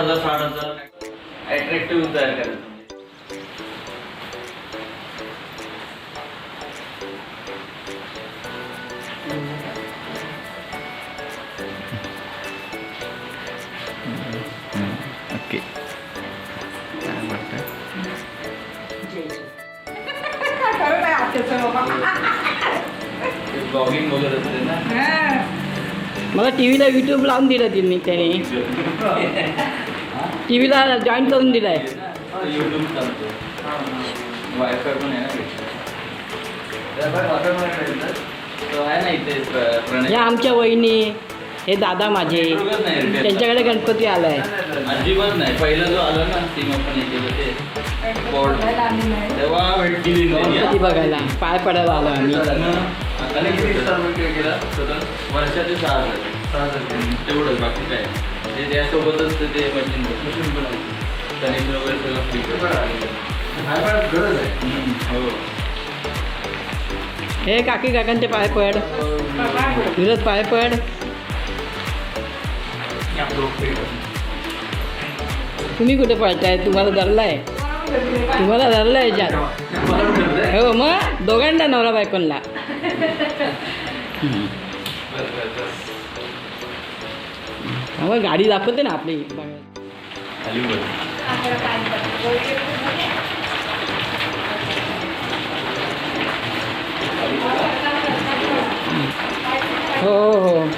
50,000 60,000 attractive तयार करायचं. Okay काय म्हणताय ब्लॉगिंग वगैरे असते ना. मला टी व्हीला यूट्यूब लावून दिलं त्यांनी टी व्हीला जॉईन करून दिलाय. यूट्यूब चालतो. वायफाय पण आहे ना. तो आहे ना इथे प्रणय. या आमच्या वहिनी हे दादा माझे त्यांच्याकडे गणपती आलाय. अजिबात नाही. पहिला जो आला ना टीम आपण हे केलं ते बोर्ड तेव्हा भेटली गणपती बघायला पाय पडायला आलो आम्ही. आणि किती केला वर्षाचे 6,000 तेवढंच. बाकी काय ते त्यासोबतच ते मशीन पण आहे. कनेक्शन वगैरे सगळं फ्री गरज आहे. हो हे काकी काकांचे पाय पड विरत पाय पड. तुम्ही कुठे पळताय? तुम्हाला धरलाय याच्यात. हो मग दोघांना नवरा बायकोनला. मग गाडी दाखवते ना आपली. हो हो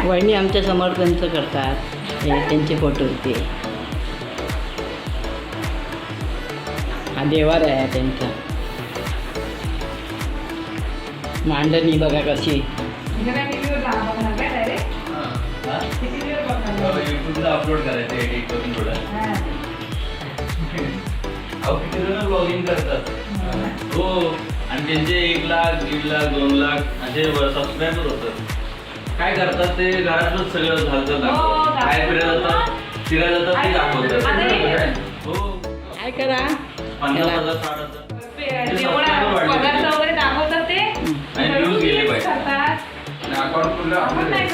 वहिनी आमच्या समर्थांचं करतात. हे त्यांचे फोटो होते. हा देवार आहे त्यांचा. मांडणी बघा कशी. युट्यूबला अपलोड करायचं एडिट करून थोडं. अहो किती जण ब्लॉगिंग करतात. हो आणि त्यांचे 1 लाख 1.5 लाख 2 लाख असे सबस्क्रायबर होतात. काय करतात ते घरातच सगळं झालं दाखवतात. काय फिरायला जातात ते दाखवतात. हो काय करा 50,000 60,000 आणि व्ह्यूज गेले पाहिजे.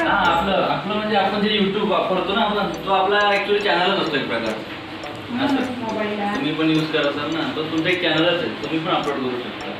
आपलं म्हणजे आपण जे युट्यूब वापरतो ना आपण तो आपला ऍक्च्युअली चॅनलच असतो एक प्रकारचा. असं तुम्ही पण यूज करत असाल ना तर तुमचं एक चॅनलच आहे. तुम्ही पण अपलोड करू शकता.